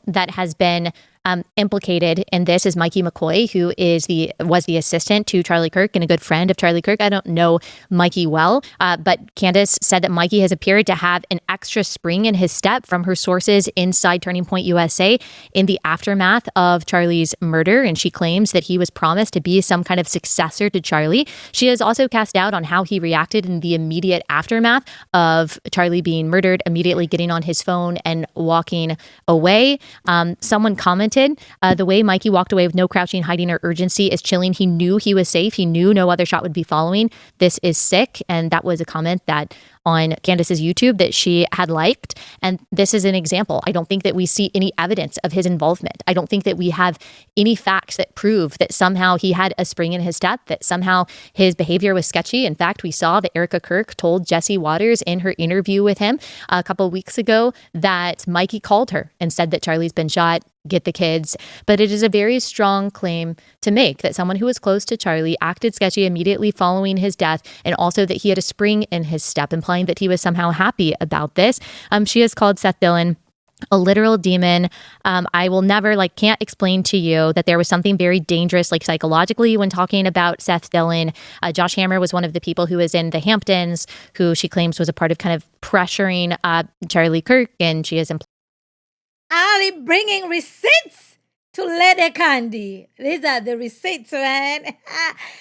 that has been implicated in this is Mikey McCoy, who was the assistant to Charlie Kirk and a good friend of Charlie Kirk. I don't know Mikey well, but Candace said that Mikey has appeared to have an extra spring in his step from her sources inside Turning Point USA in the aftermath of Charlie's murder, and she claims that he was promised to be some kind of successor to Charlie. She has also cast doubt on how he reacted in the immediate aftermath of Charlie being murdered, immediately getting on his phone and walking away. Someone commented, the way Mikey walked away with no crouching, hiding, or urgency is chilling. He knew he was safe. He knew no other shot would be following. This is sick. And that was a comment that on Candace's YouTube that she had liked. And this is an example. I don't think that we see any evidence of his involvement. I don't think that we have any facts that prove that somehow he had a spring in his step, that somehow his behavior was sketchy. In fact, we saw that Erica Kirk told Jesse Waters in her interview with him a couple of weeks ago that Mikey called her and said that Charlie's been shot, get the kids. But it is a very strong claim to make that someone who was close to Charlie acted sketchy immediately following his death, and also that he had a spring in his step, implying that he was somehow happy about this. She has called Seth Dillon a literal demon. I will never, can't explain to you that there was something very dangerous, psychologically, when talking about Seth Dillon. Josh Hammer was one of the people who was in the Hamptons, who she claims was a part of kind of pressuring Charlie Kirk, and she has Allie bringing receipts to Lady Candy. These are the receipts, man.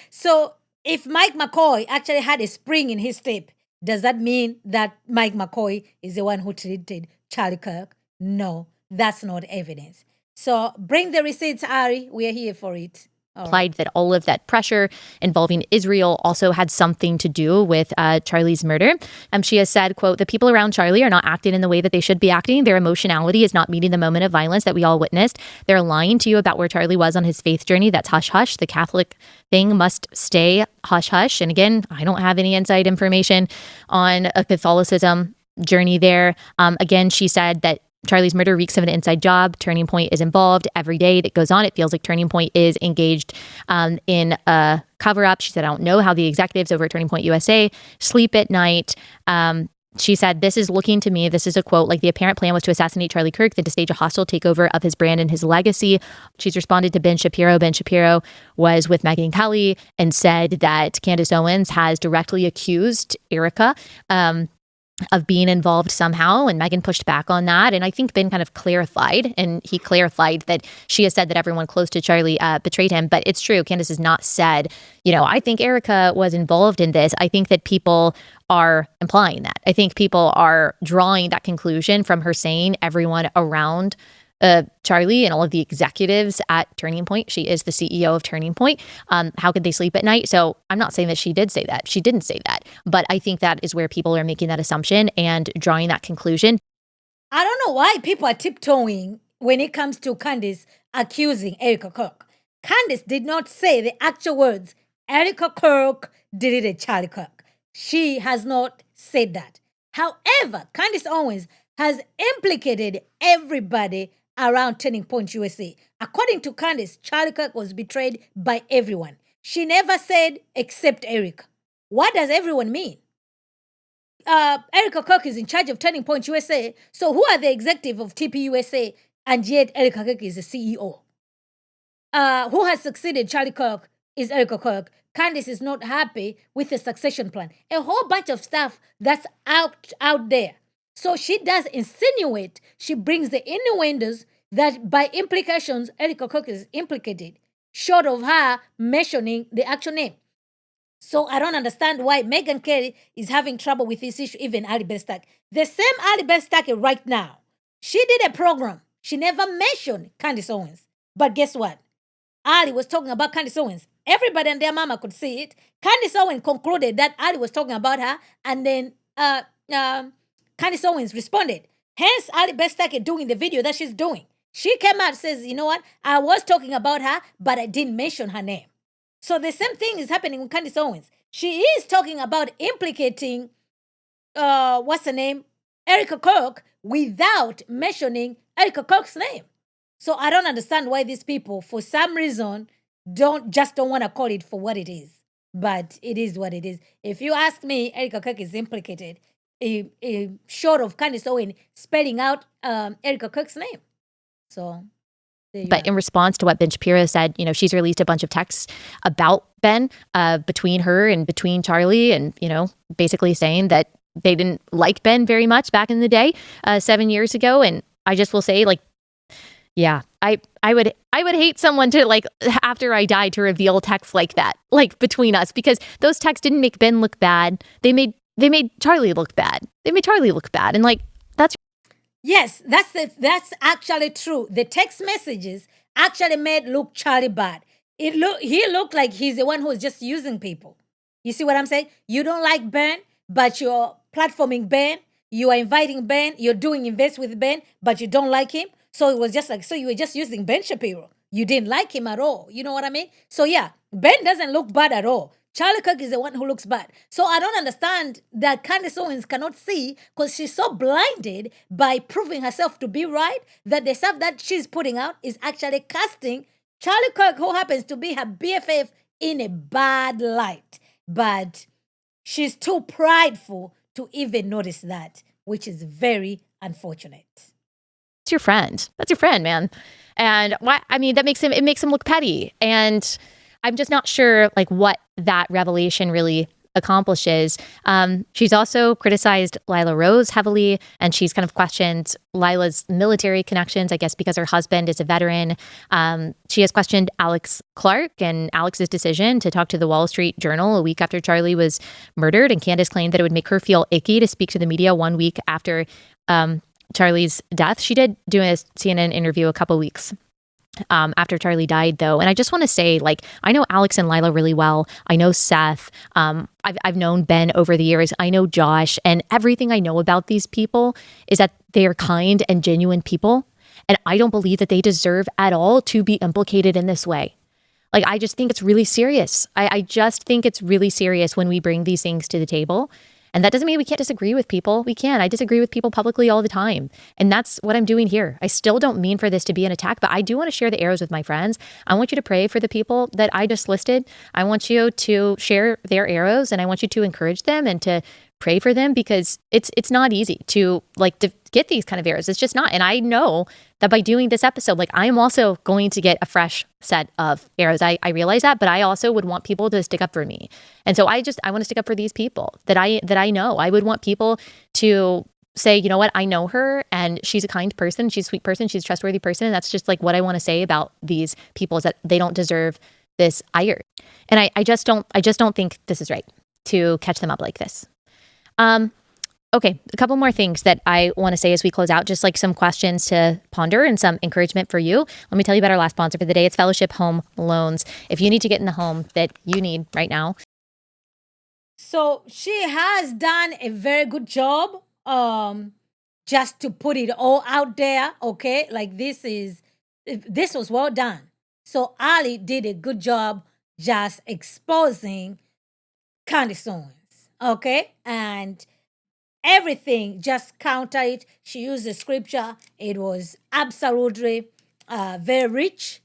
So if Mike McCoy actually had a spring in his step, does that mean that Mike McCoy is the one who treated Charlie Kirk? No, that's not evidence. So bring the receipts, Ari. We're here for it. Implied that all of that pressure involving Israel also had something to do with Charlie's murder. She has said, quote, "The people around Charlie are not acting in the way that they should be acting. Their emotionality is not meeting the moment of violence that we all witnessed. They're lying to you about where Charlie was on his faith journey. That's hush hush. The Catholic thing must stay hush hush." And again, I don't have any inside information on a Catholicism journey there. Again, she said that Charlie's murder reeks of an inside job. Turning Point is involved. Every day that goes on, it feels like Turning Point is engaged in a cover-up. She said, "I don't know how the executives over at Turning Point USA sleep at night." She said, "This is looking to me," this is a quote, "like the apparent plan was to assassinate Charlie Kirk, then to stage a hostile takeover of his brand and his legacy." She's responded to Ben Shapiro. Ben Shapiro was with Megyn Kelly and said that Candace Owens has directly accused Erica of being involved somehow, and Megyn pushed back on that. And I think Ben kind of clarified, and he clarified that she has said that everyone close to Charlie betrayed him. But it's true, Candace has not said, I think Erica was involved in this. I think that people are implying that. I think people are drawing that conclusion from her saying everyone around Charlie and all of the executives at Turning Point. She is the CEO of Turning Point. How could they sleep at night? So I'm not saying that she did say that. She didn't say that. But I think that is where people are making that assumption and drawing that conclusion. I don't know why people are tiptoeing when it comes to Candace accusing Erica Kirk. Candace did not say the actual words, Erica Kirk did it at Charlie Kirk. She has not said that. However, Candace Owens has implicated everybody around Turning Point USA. According to Candace, Charlie Kirk was betrayed by everyone. She never said except Eric. What does everyone mean? Erica Kirk is in charge of Turning Point USA. So who are the executive of TP USA? And yet Erica Kirk is the CEO. Who has succeeded Charlie Kirk is Erica Kirk. Candace is not happy with the succession plan. A whole bunch of stuff that's out there. So she does insinuate, she brings the innuendos that by implications, Erica Kirk is implicated, short of her mentioning the actual name. So I don't understand why Megyn Kelly is having trouble with this issue, even Allie Beth Stuckey. The same Allie Beth Stuckey right now, she did a program. She never mentioned Candace Owens. But guess what? Allie was talking about Candace Owens. Everybody and their mama could see it. Candace Owens concluded that Allie was talking about her, and then Candace Owens responded. Hence, Allie Beth Stuckey doing the video that she's doing. She came out and says, you know what? I was talking about her, but I didn't mention her name. So the same thing is happening with Candace Owens. She is talking about implicating, what's her name? Erica Kirk, without mentioning Erica Kirk's name. So I don't understand why these people, for some reason, don't want to call it for what it is. But it is what it is. If you ask me, Erica Kirk is implicated, short of Candace Owens spelling out Erica Kirk's name. So there you But in are. response to what Ben Shapiro said, she's released a bunch of texts about Ben between her and between Charlie, and basically saying that they didn't like Ben very much back in the day, 7 years ago. And I just will say, yeah, I would hate someone to, after I die, to reveal texts like that, between us, because those texts didn't make Ben look bad. They made Charlie look bad. And that's Yes, that's actually true. The text messages actually made look Charlie bad. He looked like he's the one who's just using people. You see what I'm saying? You don't like Ben, but you're platforming Ben. You are inviting Ben. You're doing invest with Ben, but you don't like him. So it was just so you were just using Ben Shapiro. You didn't like him at all. You know what I mean? So yeah, Ben doesn't look bad at all. Charlie Kirk is the one who looks bad. So I don't understand that Candace Owens cannot see, because she's so blinded by proving herself to be right, that the stuff that she's putting out is actually casting Charlie Kirk, who happens to be her BFF, in a bad light. But she's too prideful to even notice that, which is very unfortunate. your friend. That's your friend, man. And that makes him look petty. And I'm just not sure what that revelation really accomplishes. She's also criticized Lila Rose heavily, and she's kind of questioned Lila's military connections, I guess because her husband is a veteran. She has questioned Alex Clark and Alex's decision to talk to the Wall Street Journal a week after Charlie was murdered. And Candace claimed that it would make her feel icky to speak to the media 1 week after Charlie's death. She did do a CNN interview a couple weeks after Charlie died, though. And I just want to say, I know Alex and Lila really well. I know Seth. I've known Ben over the years. I know Josh. And everything I know about these people is that they are kind and genuine people. And I don't believe that they deserve at all to be implicated in this way. I just think it's really serious. I just think it's really serious when we bring these things to the table. And that doesn't mean we can't disagree with people. We can. I disagree with people publicly all the time. And that's what I'm doing here. I still don't mean for this to be an attack, but I do want to share the arrows with my friends. I want you to pray for the people that I just listed. I want you to share their arrows, and I want you to encourage them and to pray for them, because it's not easy to get these kind of arrows. It's just not. And I know that by doing this episode, I am also going to get a fresh set of arrows. I realize that, but I also would want people to stick up for me. And so I want to stick up for these people that I know. I would want people to say, you know what, I know her and she's a kind person, she's a sweet person, she's a trustworthy person. And that's just what I want to say about these people, is that they don't deserve this ire. And I just don't think this is right to catch them up like this. Okay, a couple more things that I want to say as we close out, just some questions to ponder and some encouragement for you. Let me tell you about our last sponsor for the day. It's Fellowship Home Loans. If you need to get in the home that you need right now. So she has done a very good job, just to put it all out there, okay? This was well done. So Allie did a good job just exposing Candace Owens, okay? And everything just counter it. She used the scripture. It was absolutely very rich.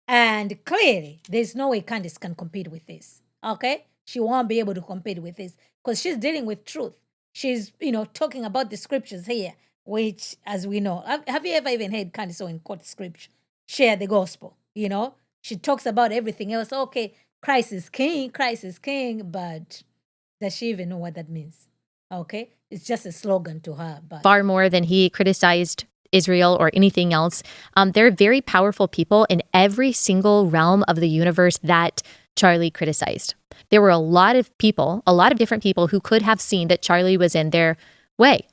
And clearly, there's no way Candace can compete with this, okay? She won't be able to compete with this because she's dealing with truth. She's, talking about the scriptures here, which, as we know, have you ever even heard Candace Owens quote scripture, share the gospel, She talks about everything else. Okay, Christ is king, but does she even know what that means? Okay, it's just a slogan to her. But far more than he criticized Israel or anything else. They're very powerful people in every single realm of the universe that Charlie criticized. There were a lot of different people who could have seen that Charlie was in their way.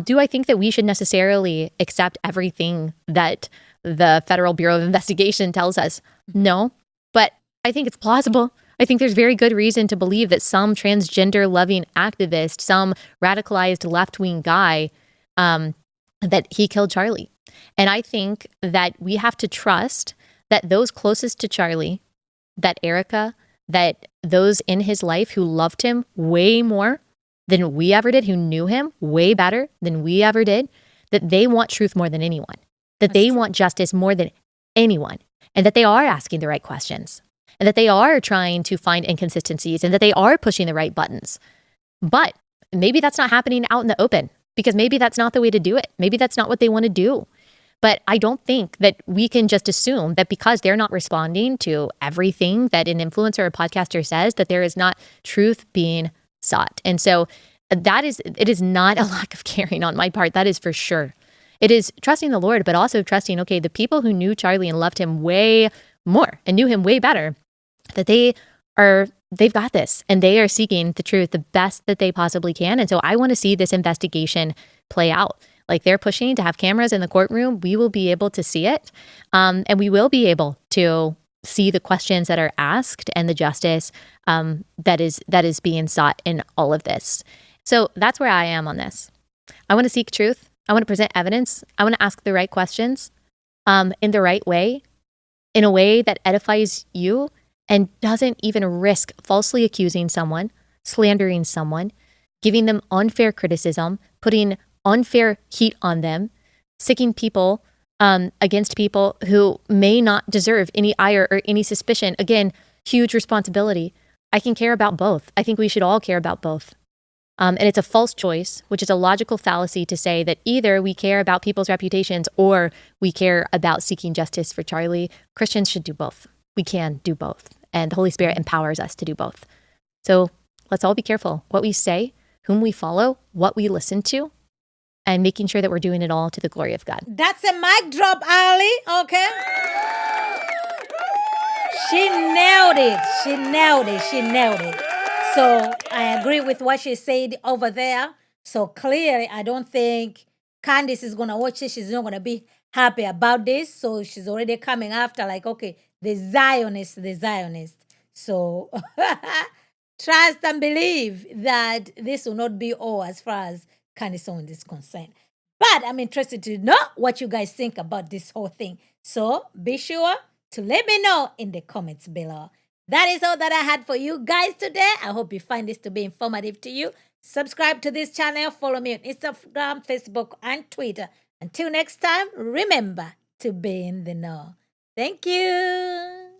Do I think that we should necessarily accept everything that the Federal Bureau of Investigation tells us? No, but I think it's plausible. I think there's very good reason to believe that some transgender-loving activist, some radicalized left-wing guy, that he killed Charlie. And I think that we have to trust that those closest to Charlie, that Erica, that those in his life who loved him way more than we ever did, who knew him way better than we ever did, that they want truth more than anyone, that they want justice more than anyone, and that they are asking the right questions, and that they are trying to find inconsistencies, and that they are pushing the right buttons. But maybe that's not happening out in the open, because maybe that's not the way to do it. Maybe that's not what they want to do. But I don't think that we can just assume that because they're not responding to everything that an influencer or podcaster says, that there is not truth being sought. And so it is not a lack of caring on my part. That is for sure. It is trusting the Lord, but also trusting, okay, the people who knew Charlie and loved him way more and knew him way better, that they've got this and they are seeking the truth the best that they possibly can. And so I want to see this investigation play out. Like they're pushing to have cameras in the courtroom. We will be able to see it. And we will be able to see the questions that are asked and the justice that is being sought in all of this. So that's where I am on this. I want to seek truth. I want to present evidence. I want to ask the right questions in the right way, in a way that edifies you and doesn't even risk falsely accusing someone, slandering someone, giving them unfair criticism, putting unfair heat on them, sicking people against people who may not deserve any ire or any suspicion. Again, huge responsibility. I can care about both. I think we should all care about both. And it's a false choice, which is a logical fallacy to say that either we care about people's reputations or we care about seeking justice for Charlie. Christians should do both. We can do both. And the Holy Spirit empowers us to do both. So let's all be careful what we say, whom we follow, what we listen to, and making sure that we're doing it all to the glory of God. That's a mic drop, Allie. Okay. She nailed it. She nailed it. She nailed it. So I agree with what she said over there. So clearly, I don't think Candace is going to watch this. She's not going to be happy about this. So she's already coming after like, okay, the Zionist. So trust and believe that this will not be all as far as Candace Owens is concerned. But I'm interested to know what you guys think about this whole thing. So be sure to let me know in the comments below. That is all that I had for you guys today. I hope you find this to be informative to you. Subscribe to this channel. Follow me on Instagram, Facebook, and Twitter. Until next time, remember to be in the know. Thank you.